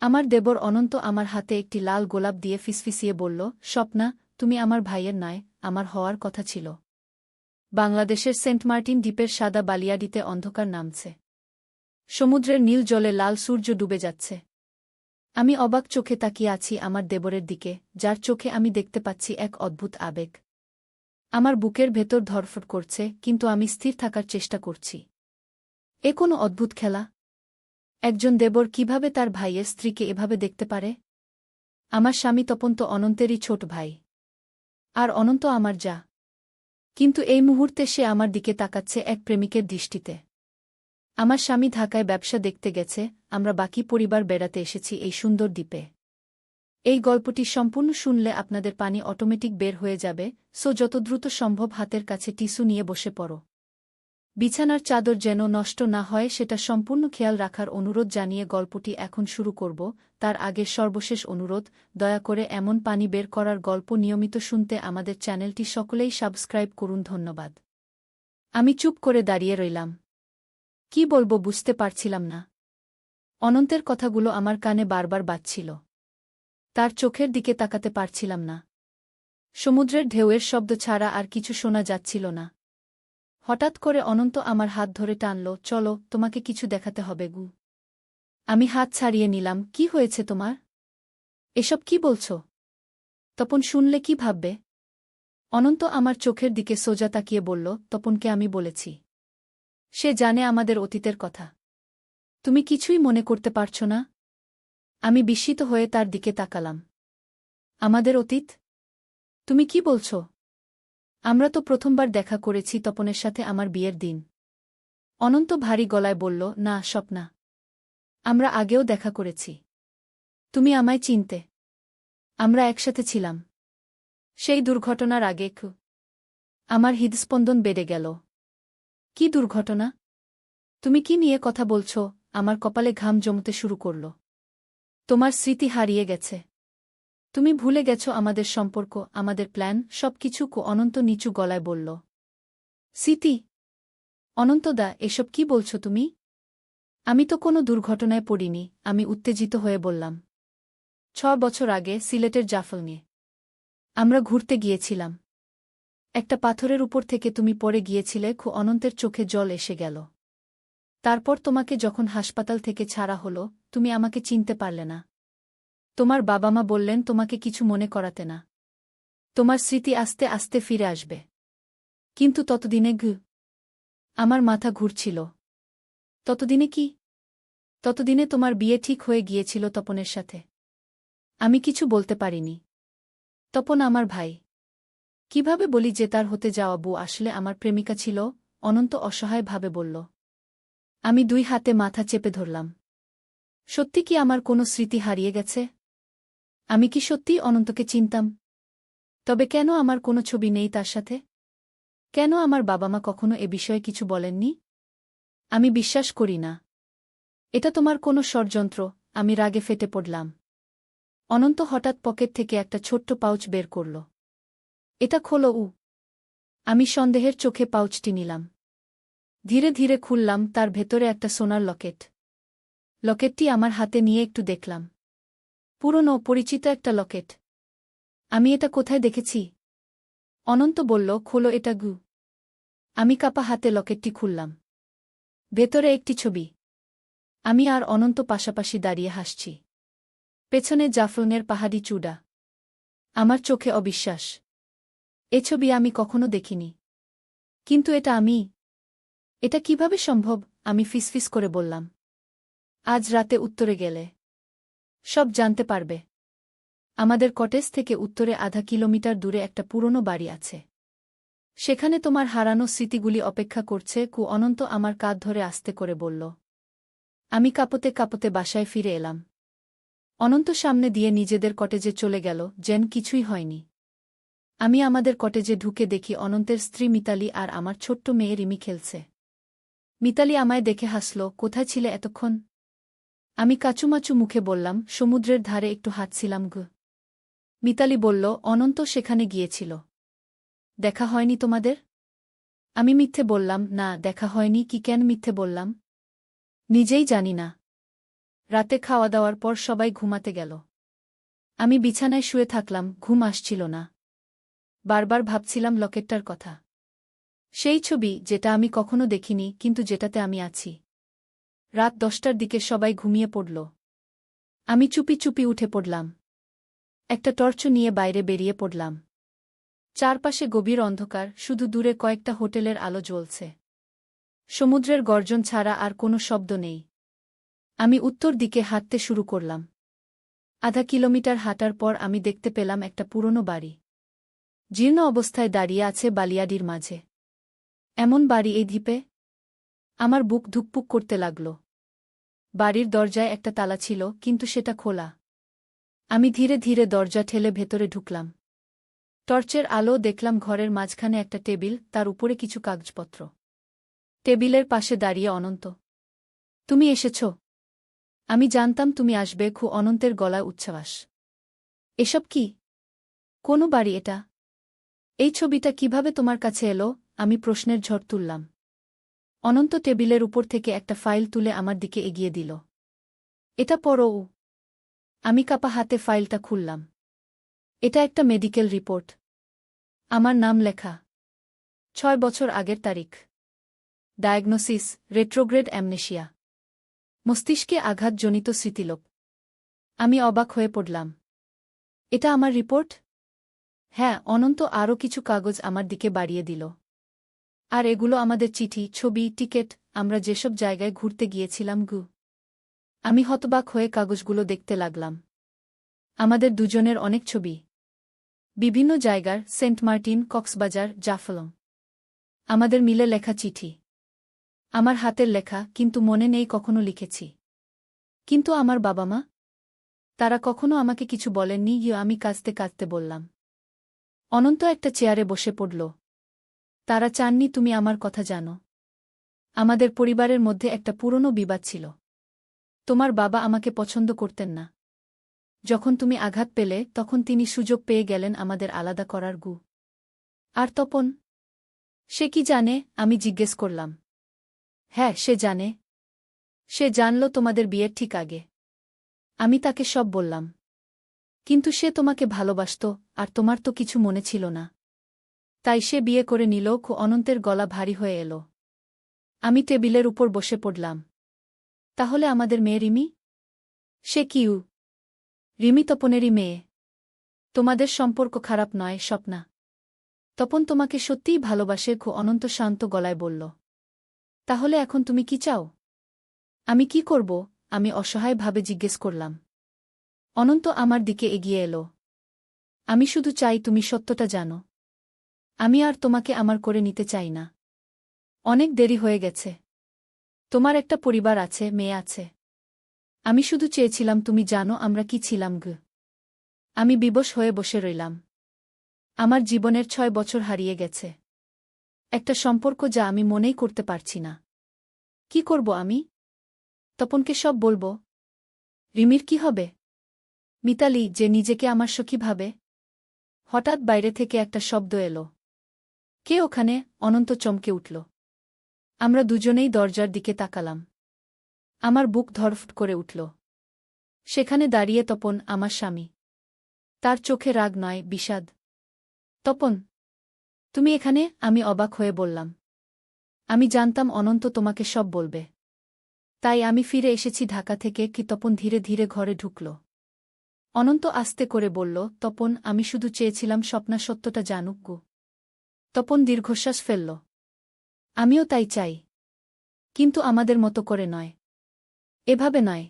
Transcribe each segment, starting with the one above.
আমার দেবর অনন্ত আমার হাতে একটি লাল গোলাপ দিয়ে ফিসফিসিয়ে বলল, স্বপ্না, তুমি আমার ভাইয়ের নয়, আমার হওয়ার কথা ছিল। বাংলাদেশের সেন্ট মার্টিন দ্বীপের সাদা বালিয়াডিতে অন্ধকার নামছে। সমুদ্রের নীল জলে লাল সূর্য ডুবে যাচ্ছে। আমি অবাক চোখে তাকিয়ে আছি আমার দেবরের দিকে, যার চোখে আমি দেখতে পাচ্ছি এক অদ্ভুত আবেগ। আমার বুকের ভেতর ধড়ফড় করছে, কিন্তু আমি স্থির থাকার চেষ্টা করছি। এ কোনো অদ্ভুত খেলা? একজন দেবর কিভাবে তার ভাইয়ের স্ত্রীকে এভাবে দেখতে পারে? আমার স্বামী তপন তো অনন্তেরই ছোট ভাই। আর অনন্ত আমার যা। কিন্তু এই মুহূর্তে সে আমার দিকে তাকাচ্ছে এক প্রেমিকের দৃষ্টিতে। আমার স্বামী ঢাকায় ব্যবসা দেখতে গেছে, আমরা বাকি পরিবার বেড়াতে এসেছি এই সুন্দর দ্বীপে। এই গল্পটি সম্পূর্ণ শুনলে আপনাদের পানি অটোমেটিক বের হয়ে যাবে, সো যত দ্রুত সম্ভব হাতের কাছে টিস্যু নিয়ে বসে পড়ো। বিছানার চাদর যেন নষ্ট না হয় সেটা সম্পূর্ণ খেয়াল রাখার অনুরোধ জানিয়ে গল্পটি এখন শুরু করব। তার আগে সর্বশেষ অনুরোধ, দয়া করে এমন পানি বের করার গল্প নিয়মিত শুনতে আমাদের চ্যানেলটি সকলেই সাবস্ক্রাইব করুন। ধন্যবাদ। আমি চুপ করে দাঁড়িয়ে রইলাম। কি বলবো বুঝতে পারছিলাম না। অনন্তের কথাগুলো আমার কানে বারবার বাজছিল। তার চোখের দিকে তাকাতে পারছিলাম না। সমুদ্রের ঢেউয়ের শব্দ ছাড়া আর কিছু শোনা যাচ্ছিল না। হঠাৎ করে অনন্ত আমার হাত ধরে টানল, চলো, তোমাকে কিছু দেখাতে হবে গু। আমি হাত ছাড়িয়ে নিলাম। কি হয়েছে তোমার? এসব কি বলছ? তপন শুনলে কি ভাববে? অনন্ত আমার চোখের দিকে সোজা তাকিয়ে বলল, তপনকে আমি বলেছি। সে জানে আমাদের অতীতের কথা। তুমি কিছুই মনে করতে পারছ না? আমি বিস্মিত হয়ে তার দিকে তাকালাম। আমাদের অতীত? তুমি কি বলছ? আমরা তো প্রথমবার দেখা করেছি তপনের সাথে আমার বিয়ের দিন। অনন্ত ভারী গলায় বলল, না স্বপ্না। আমরা আগেও দেখা করেছি। তুমি আমায় চিনতে। আমরা একসাথে ছিলাম। সেই দুর্ঘটনার আগে আমার হৃদস্পন্দন বেড়ে গেল। কি দুর্ঘটনা? তুমি কি নিয়ে কথা বলছ? আমার কপালে ঘাম জমতে শুরু করল। তোমার স্মৃতি হারিয়ে গেছে। তুমি ভুলে গেছ আমাদের সম্পর্ক, আমাদের প্ল্যান, সবকিছু। অনন্ত নিচু গলায় বলল। স্মৃতি? অনন্তদা, এসব কি বলছ তুমি? আমি তো কোনো দুর্ঘটনায় পড়িনি, আমি উত্তেজিত হয়ে বললাম। 6 বছর আগে সিলেটের জাফলংয়ে আমরা ঘুরতে গিয়েছিলাম। একটা পাথরের উপর থেকে তুমি পড়ে গিয়েছিলে। অনন্তের চোখে জল এসে গেল। তারপর তোমাকে যখন হাসপাতাল থেকে ছাড়া হলো, তুমি আমাকে চিনতে পারলে না। তোমার বাবা মা বললেন তোমাকে কিছু মনে করাতে না। তোমার স্মৃতি আস্তে আস্তে ফিরে আসবে। কিন্তু ততদিনে আমার মাথা ঘুরছিল। ততদিনে কি? ততদিনে তোমার বিয়ে ঠিক হয়ে গিয়েছিল তপনের সাথে। আমি কিছু বলতে পারিনি। তপন আমার ভাই। কিভাবে বলি যে তার হতে যাওয়া বউ আসলে আমার প্রেমিকা ছিল? অনন্ত অসহায়ভাবে বলল। আমি 2 হাতে মাথা চেপে ধরলাম। সত্যি কি আমার কোনো স্মৃতি হারিয়ে গেছে? আমি কি সত্যিই অনন্তকে চিনতাম? তবে কেন আমার কোনো ছবি নেই তার সাথে? কেন আমার বাবা মা কখনো এ বিষয়ে কিছু বলেননি? আমি বিশ্বাস করি না। এটা তোমার কোনো ষড়যন্ত্র। আমি রাগে ফেটে পড়লাম। অনন্ত হঠাৎ পকেট থেকে একটা ছোট্ট পাউচ বের করল। এটা খোলো। আমি সন্দেহের চোখে পাউচটি নিলাম। ধীরে ধীরে খুললাম। তার ভেতরে একটা সোনার লকেট। লকেটটি আমার হাতে নিয়ে একটু দেখলাম। পুরনো পরিচিত একটা লকেট। আমি এটা কোথায় দেখেছি? অনন্ত বলল, খোলো এটা গু। আমি কাপা হাতে লকেটটি খুললাম। ভেতরে একটি ছবি। আমি আর অনন্ত পাশাপাশি দাঁড়িয়ে হাসছি। পেছনে জাফলংয়ের পাহাড়ি চূড়া। আমার চোখে অবিশ্বাস। এ ছবি আমি কখনো দেখিনি। কিন্তু এটা আমি। এটা কিভাবে সম্ভব? আমি ফিসফিস করে বললাম। আজ রাতে উত্তরে গেলে সব জানতে পারবে। আমাদের কটেজ থেকে উত্তরে আধা কিলোমিটার দূরে একটা পুরনো বাড়ি আছে। সেখানে তোমার হারানো স্মৃতিগুলি অপেক্ষা করছে। অনন্ত আমার কাঁধ ধরে আস্তে করে বলল। আমি কাঁপতে কাঁপতে বাসায় ফিরে এলাম। অনন্ত সামনে দিয়ে নিজেদের কটেজে চলে গেল, যেন কিছুই হয়নি। আমি আমাদের কটেজে ঢুকে দেখি অনন্তের স্ত্রী মিতালি আর আমার ছোট্ট মেয়ে রিমি খেলছে। মিতালি আমায় দেখে হাসল। কোথায় ছিলে এতক্ষণ? আমি কাচুমাচু মুখে বললাম, সমুদ্রের ধারে একটু হাঁটছিলাম গো। মিতালি বলল, অনন্ত সেখানে গিয়েছিল। দেখা হয়নি তোমাদের? আমি মিথ্যে বললাম, না দেখা হয়নি। কি কেন মিথ্যে বললাম? নিজেই জানি না। রাতে খাওয়া দাওয়ার পর সবাই ঘুমাতে গেল। আমি বিছানায় শুয়ে থাকলাম, ঘুম আসছিল না। বারবার ভাবছিলাম লকেটটার কথা। সেই ছবি যেটা আমি কখনো দেখিনি, কিন্তু যেটাতে আমি আছি। রাত 10টার দিকে সবাই ঘুমিয়ে পড়ল। আমি চুপি চুপি উঠে পড়লাম। একটা টর্চ নিয়ে বাইরে বেরিয়ে পড়লাম। চারপাশে গভীর অন্ধকার, শুধু দূরে কয়েকটা হোটেলের আলো জ্বলছে। সমুদ্রের গর্জন ছাড়া আর কোনো শব্দ নেই। আমি উত্তর দিকে হাঁটতে শুরু করলাম। আধা কিলোমিটার হাঁটার পর আমি দেখতে পেলাম একটা পুরনো বাড়ি। জীর্ণ অবস্থায় দাঁড়িয়ে আছে বালিয়াডির মাঝে। এমন বাড়ি এই দ্বীপে? আমার বুক ধুকপুক করতে লাগল। বাড়ির দরজায় একটা তালা ছিল, কিন্তু সেটা খোলা। আমি ধীরে ধীরে দরজা ঠেলে ভেতরে ঢুকলাম। টর্চের আলো দেখলাম ঘরের মাঝখানে একটা টেবিল, তার উপরে কিছু কাগজপত্র। টেবিলের পাশে দাঁড়িয়ে অনন্ত। তুমি এসেছ? আমি জানতাম তুমি আসবে। অনন্তের গলায় উচ্ছ্বাস। এসব কি? কোনো বাড়ি এটা? এই ছবিটা কিভাবে তোমার কাছে এলো? আমি প্রশ্নের ঝড় তুললাম। অনন্ত টেবিলের উপর থেকে একটা ফাইল তুলে আমার দিকে এগিয়ে দিল। এটা পড়ো। আমি কাঁপা হাতে ফাইলটা খুললাম। এটা একটা মেডিকেল রিপোর্ট। আমার নাম লেখা। 6 বছর আগের তারিখ। ডায়াগনোসিস: রেট্রোগ্রেড অ্যামনেশিয়া, মস্তিষ্কে আঘাতজনিত স্মৃতিলোপ। আমি অবাক হয়ে পড়লাম। এটা আমার রিপোর্ট? হ্যাঁ। অনন্ত আরও কিছু কাগজ আমার দিকে বাড়িয়ে দিল। আর এগুলো আমাদের চিঠি, ছবি, টিকেট, আমরা যেসব জায়গায় ঘুরতে গিয়েছিলাম। আমি হতবাক হয়ে কাগজগুলো দেখতে লাগলাম। আমাদের দুজনের অনেক ছবি। বিভিন্ন জায়গার, সেন্ট মার্টিন, কক্সবাজার, জাফলং। আমাদের মিলে লেখা চিঠি। আমার হাতের লেখা, কিন্তু মনে নেই কখনো লিখেছি। কিন্তু আমার বাবা মা? তারা কখনো আমাকে কিছু বলেননি। আমি কাঁদতে কাঁদতে বললাম। অনন্ত একটা চেয়ারে বসে পড়ল। তারা চাননি তুমি আমার কথা জানো। আমাদের পরিবারের মধ্যে একটা পুরনো বিবাদ ছিল। তোমার বাবা আমাকে পছন্দ করতেন না। যখন তুমি আঘাত পেলে, তখন তিনি সুযোগ পেয়ে গেলেন আমাদের আলাদা করার। আর তপন? সে কি জানে? আমি জিজ্ঞেস করলাম। হ্যাঁ, সে জানে। সে জানল তোমাদের বিয়ের ঠিক আগে। আমি তাকে সব বললাম। কিন্তু সে তোমাকে ভালোবাসত, আর তোমার তো কিছু মনে ছিল না। তাই সে বিয়ে করে নিল। অনন্তের গলা ভারী হয়ে এল। আমি টেবিলের উপর বসে পড়লাম। তাহলে আমাদের মেয়ে রিমি? সে কিউ? রিমি তপনেরই মেয়ে। তোমাদের সম্পর্ক খারাপ নয়, স্বপ্না। তপন তোমাকে সত্যিই ভালোবাসে। অনন্ত শান্ত গলায় বলল। তাহলে এখন তুমি কি চাও? আমি কি করব? আমি অসহায়ভাবে জিজ্ঞেস করলাম। অনন্ত আমার দিকে এগিয়ে এলো। আমি শুধু চাই তুমি সত্যটা জানো। আমি আর তোমাকে আমার করে নিতে চাই না। অনেক দেরি হয়ে গেছে। তোমার একটা পরিবার আছে, মেয়ে আছে। আমি শুধু চেয়েছিলাম তুমি জানো আমরা কি ছিলাম। আমি বিবশ হয়ে বসে রইলাম। আমার জীবনের 6 বছর হারিয়ে গেছে। একটা সম্পর্ক যা আমি মনেই করতে পারছি না। কি করব আমি? তপনকে সব বলবো? রিমির কি হবে? মিতালি, যে নিজেকে আমার সখী ভাবে? হঠাৎ বাইরে থেকে একটা শব্দ এলো। কে ওখানে? অনন্ত চমকে উঠল। আমরা দুজনেই দরজার দিকে তাকালাম। আমার বুক ধড়ফড় করে উঠল। সেখানে দাঁড়িয়ে তপন, আমার স্বামী। তার চোখে রাগ নয়, বিষাদ। তপন, তুমি এখানে? আমি অবাক হয়ে বললাম। আমি জানতাম অনন্ত তোমাকে সব বলবে। তাই আমি ফিরে এসেছি ঢাকা থেকে। তপন ধীরে ধীরে ঘরে ঢুকল। অনন্ত আস্তে করে বলল, তপন, আমি শুধু চেয়েছিলাম স্বপ্না সত্যটা জানুক। তপন দীর্ঘশ্বাস ফেলল। আমিও তাই চাই। কিন্তু আমাদের মতো করে নয়। এভাবে নয়।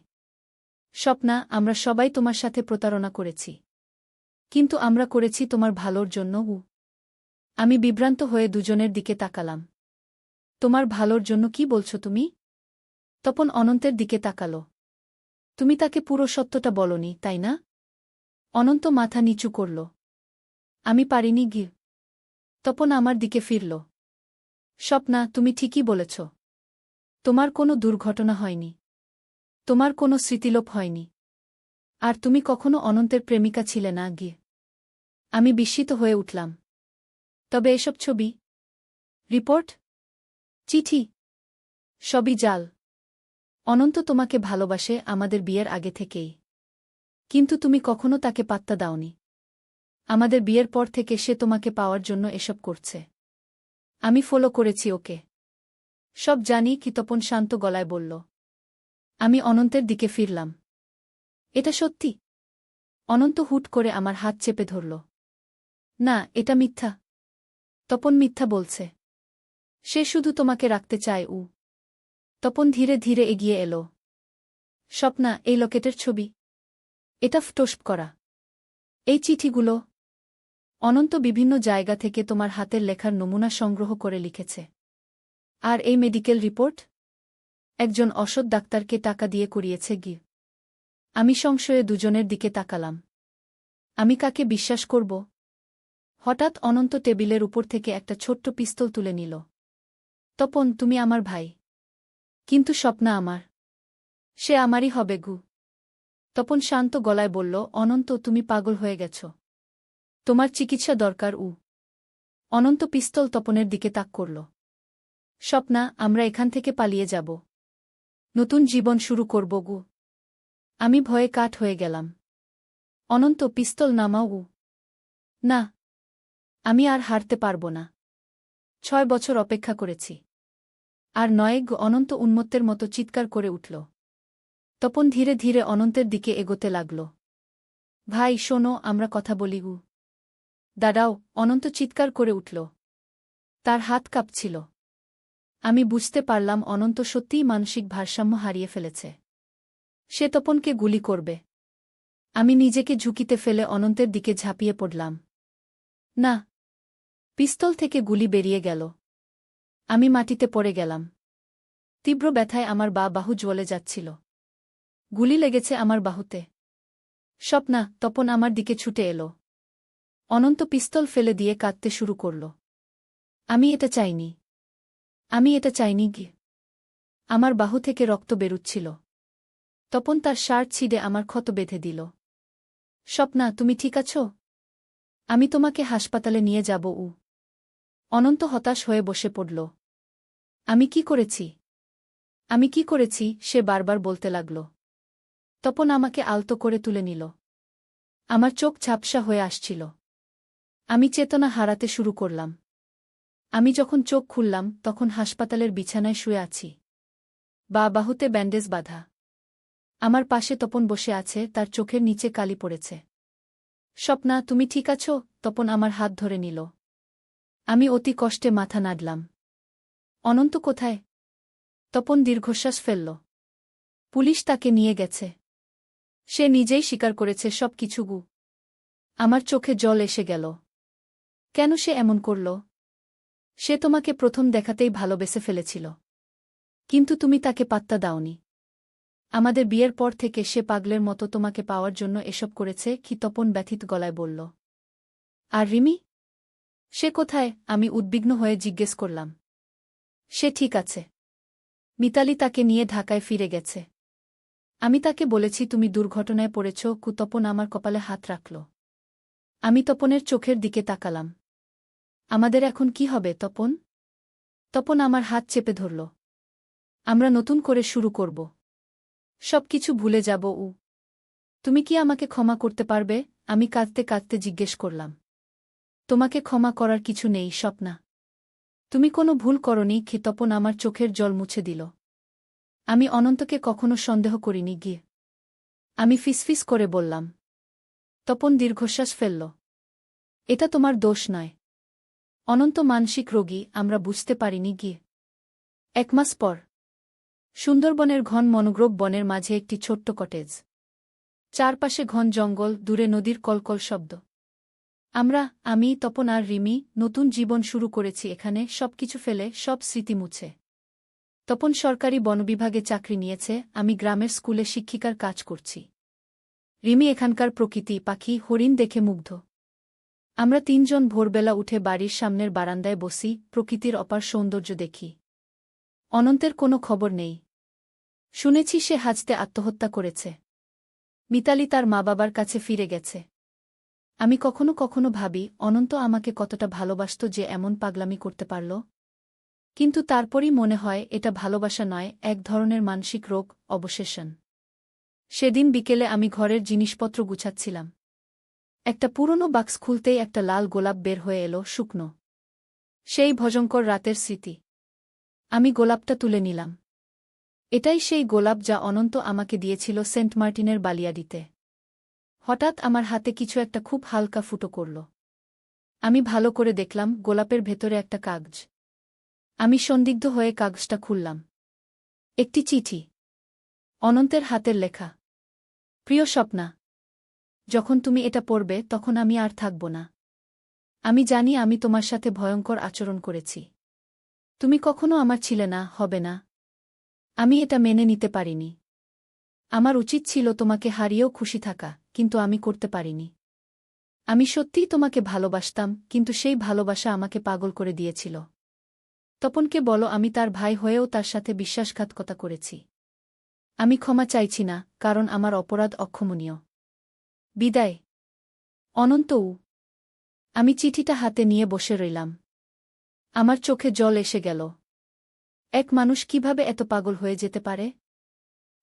স্বপ্না, আমরা সবাই তোমার সাথে প্রতারণা করেছি। কিন্তু আমরা করেছি তোমার ভালোর জন্য। আমি বিভ্রান্ত হয়ে দুজনের দিকে তাকালাম। তোমার ভালোর জন্য কি বলছো তুমি? তপন অনন্তের দিকে তাকাল। তুমি তাকে পুরো সত্যটা বলনি, তাই না? অনন্ত মাথা নিচু করল। আমি পারিনি। তপন আমার দিকে ফিরল। স্বপ্না, তুমি ঠিকই বলেছ। তোমার কোনো দুর্ঘটনা হয়নি। তোমার কোনো স্মৃতিলোপ হয়নি। আর তুমি কখনো অনন্তের প্রেমিকা ছিলে না। আমি বিস্মিত হয়ে উঠলাম। তবে এসব ছবি, রিপোর্ট, চিঠি, সবই জাল। অনন্ত তোমাকে ভালোবাসে আমাদের বিয়ের আগে থেকেই। কিন্তু তুমি কখনো তাকে পাত্তা দাওনি। আমাদের বিয়ের পর থেকে সে তোমাকে পাওয়ার জন্য এসব করছে। আমি ফলো করেছি ওকে। সব জানি কি তপন শান্ত গলায় বলল। আমি অনন্তের দিকে ফিরলাম। এটা সত্যি? অনন্ত হুট করে আমার হাত চেপে ধরল। না, এটা মিথ্যা। তপন মিথ্যা বলছে। সে শুধু তোমাকে রাখতে চায়। তপন ধীরে ধীরে এগিয়ে এলো। স্বপ্না, এই লকেটের ছবি। এটা ফটোশপ করা। এই চিঠিগুলো অনন্ত বিভিন্ন জায়গা থেকে তোমার হাতের লেখার নমুনা সংগ্রহ করে লিখেছে। আর এই মেডিকেল রিপোর্ট একজন অসৎ ডাক্তারকে টাকা দিয়ে করিয়েছে গি। আমি সংশয়ে দুজনের দিকে তাকালাম। আমি কাকে বিশ্বাস করব? হঠাৎ অনন্ত টেবিলের উপর থেকে একটা ছোট্ট পিস্তল তুলে নিল। তপন, তুমি আমার ভাই। কিন্তু স্বপ্না আমার। সে আমারই হবে গু। তপন শান্ত গলায় বলল, অনন্ত, তুমি পাগল হয়ে গেছ। তোমার চিকিৎসা দরকার। অনন্ত পিস্তল তপনের দিকে তাক করল। স্বপ্না, আমরা এখান থেকে পালিয়ে যাব। নতুন জীবন শুরু করব গু। আমি ভয়ে কাঠ হয়ে গেলাম। অনন্ত, পিস্তল নামাও। না, আমি আর হারতে পারব না। 6 বছর অপেক্ষা করেছি। আর নয় গু। অনন্ত উন্মত্তের মতো চিৎকার করে উঠল। তপন ধীরে ধীরে অনন্তের দিকে এগোতে লাগল। ভাই শোনো, আমরা কথা বলি গু। দাঁড়াও, অনন্ত চিৎকার করে উঠল। তার হাত কাঁপছিল। আমি বুঝতে পারলাম অনন্ত সত্যিই মানসিক ভারসাম্য হারিয়ে ফেলেছে। সে তপনকে গুলি করবে। আমি নিজেকে ঝুঁকিতে ফেলে অনন্তের দিকে ঝাঁপিয়ে পড়লাম। না! পিস্তল থেকে গুলি বেরিয়ে গেল। আমি মাটিতে পড়ে গেলাম। তীব্র ব্যথায় আমার বাহু জ্বলে যাচ্ছিল। গুলি লেগেছে আমার বাহুতে। স্বপ্না, তপন আমার দিকে ছুটে এলো। অনন্ত পিস্তল ফেলে দিয়ে কাঁদতে শুরু করল। আমি এটা চাইনি। আমি এটা চাইনি গি। আমার বাহু থেকে রক্ত বেরুচ্ছিল। তপন তার শার্ট ছিঁড়ে আমার ক্ষত বেঁধে দিল। স্বপ্না, তুমি ঠিক আছো? আমি তোমাকে হাসপাতালে নিয়ে যাব। অনন্ত হতাশ হয়ে বসে পড়ল। আমি কি করেছি? আমি কি করেছি? সে বারবার বলতে লাগল। তপন আমাকে আলতো করে তুলে নিল। আমার চোখ ঝাপসা হয়ে আসছিল। আমি চেতনা হারাতে শুরু করলাম। আমি যখন চোখ খুললাম তখন হাসপাতালের বিছানায় শুয়ে আছি। বাহুতে ব্যান্ডেজ বাঁধা। আমার পাশে তপন বসে আছে, তার চোখের নিচে কালি পড়েছে। স্বপ্না, তুমি ঠিক আছো? তপন আমার হাত ধরে নিল। আমি অতি কষ্টে মাথা নাড়লাম। অনন্ত কোথায়? তপন দীর্ঘশ্বাস ফেলল। পুলিশ তাকে নিয়ে গেছে। সে নিজেই স্বীকার করেছে সব কিছু গু। আমার চোখে জল এসে গেল। কেন সে এমন করল? সে তোমাকে প্রথম দেখাতেই ভালোবেসে ফেলেছিল। কিন্তু তুমি তাকে পাত্তা দাওনি। আমাদের বিয়ের পর থেকে সে পাগলের মতো তোমাকে পাওয়ার জন্য এসব করেছে কি? তপন ব্যথিত গলায় বলল। আর রিমি? সে কোথায়? আমি উদ্বিগ্ন হয়ে জিজ্ঞেস করলাম। সে ঠিক আছে। মিতালি তাকে নিয়ে ঢাকায় ফিরে গেছে। আমি তাকে বলেছি তুমি দুর্ঘটনায় পড়েছ। তপন আমার কপালে হাত রাখল। আমি তপনের চোখের দিকে তাকালাম। আমাদের এখন কি হবে তপন? তপন আমার হাত চেপে ধরল। আমরা নতুন করে শুরু করব। সবকিছু ভুলে যাব। তুমি কি আমাকে ক্ষমা করতে পারবে? আমি কাঁদতে কাঁদতে জিজ্ঞেস করলাম। তোমাকে ক্ষমা করার কিছু নেই স্বপ্না। তুমি কোনো ভুল করনি কি? তপন আমার চোখের জল মুছে দিল। আমি অনন্তকে কখনো সন্দেহ করিনি গিয়ে। আমি ফিসফিস করে বললাম। তপন দীর্ঘশ্বাস ফেলল। এটা তোমার দোষ নয়। অনন্ত মানসিক রোগী, আমরা বুঝতে পারিনি গিয়ে। 1 মাস পর সুন্দরবনের ঘন মনোগ্রোভ বনের মাঝে একটি ছোট্ট কটেজ। চারপাশে ঘন জঙ্গল, দূরে নদীর কলকল শব্দ। আমি, তপন আর রিমি নতুন জীবন শুরু করেছি এখানে, সবকিছু ফেলে, সব স্মৃতি মুছে। তপন সরকারি বনবিভাগে চাকরি নিয়েছে, আমি গ্রামের স্কুলে শিক্ষিকার কাজ করছি। রিমি এখানকার প্রকৃতি, পাখি, হরিণ দেখে মুগ্ধ। আমরা 3 জন ভোরবেলা উঠে বাড়ির সামনের বারান্দায় বসি, প্রকৃতির অপার সৌন্দর্য দেখি। অনন্তের কোনো খবর নেই। শুনেছি সে হাজতে আত্মহত্যা করেছে। মিতালি তার মা-বাবার কাছে ফিরে গেছে। আমি কখনো কখনো ভাবি অনন্ত আমাকে কতটা ভালোবাসত যে এমন পাগলামি করতে পারল। কিন্তু তারপরই মনে হয় এটা ভালোবাসা নয়, এক ধরনের মানসিক রোগ, অবসেশন। সেদিন বিকেলে আমি ঘরের জিনিসপত্র গুছাচ্ছিলাম। একটা পুরনো বাক্স খুলতেই একটা লাল গোলাপ বের হয়ে এলো, শুকনো। সেই ভয়ঙ্কর রাতের স্মৃতি। আমি গোলাপটা তুলে নিলাম। এটাই সেই গোলাপ যা অনন্ত আমাকে দিয়েছিল সেন্ট মার্টিনের বালিয়াডিতে। হঠাৎ আমার হাতে কিছু একটা খুব হালকা ফুটো করল। আমি ভালো করে দেখলাম, গোলাপের ভেতরে একটা কাগজ। আমি সন্দিগ্ধ হয়ে কাগজটা খুললাম। একটি চিঠি। অনন্তের হাতের লেখা। প্রিয় স্বপ্না, যখন তুমি এটা পড়বে তখন আমি আর থাকব না। আমি জানি আমি তোমার সাথে ভয়ঙ্কর আচরণ করেছি। তুমি কখনো আমার ছিলে না, হবে না। আমি এটা মেনে নিতে পারিনি। আমার উচিত ছিল তোমাকে হারিয়েও খুশি থাকা, কিন্তু আমি করতে পারিনি। আমি সত্যিই তোমাকে ভালোবাসতাম, কিন্তু সেই ভালোবাসা আমাকে পাগল করে দিয়েছিল। তপনকে বলো আমি তার ভাই হয়েও তার সাথে বিশ্বাসঘাতকতা করেছি। আমি ক্ষমা চাইছি না, কারণ আমার অপরাধ অক্ষমনীয়। বিদায়, অনন্তউ। আমি চিঠিটা হাতে নিয়ে বসে রইলাম। আমার চোখে জল এসে গেল। এক মানুষ কিভাবে এত পাগল হয়ে যেতে পারে?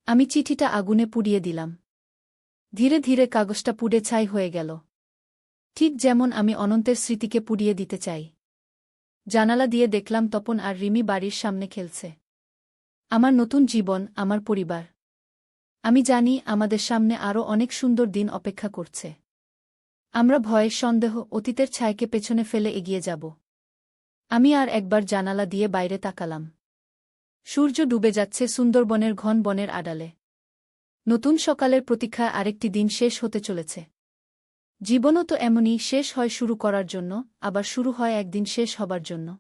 আমি চিঠিটা আগুনে পুড়িয়ে দিলাম। ধীরে ধীরে কাগজটা পুড়ে ছাই হয়ে গেল। ঠিক যেমন আমি অনন্তের স্মৃতিকে পুড়িয়ে দিতে চাই। জানালা দিয়ে দেখলাম তপন আর রিমি বাড়ির সামনে খেলছে। আমার নতুন জীবন, আমার পরিবার। আমি জানি আমাদের সামনে আরও অনেক সুন্দর দিন অপেক্ষা করছে। আমরা ভয়, সন্দেহ, অতীতের ছায়াকে পেছনে ফেলে এগিয়ে যাব। আমি আর একবার জানালা দিয়ে বাইরে তাকালাম। সূর্য ডুবে যাচ্ছে সুন্দরবনের ঘন বনের আড়ালে। নতুন সকালের প্রতীক্ষায় আরেকটি দিন শেষ হতে চলেছে। জীবনও তো এমনই, শেষ হয় শুরু করার জন্য, আবার শুরু হয় একদিন শেষ হবার জন্য।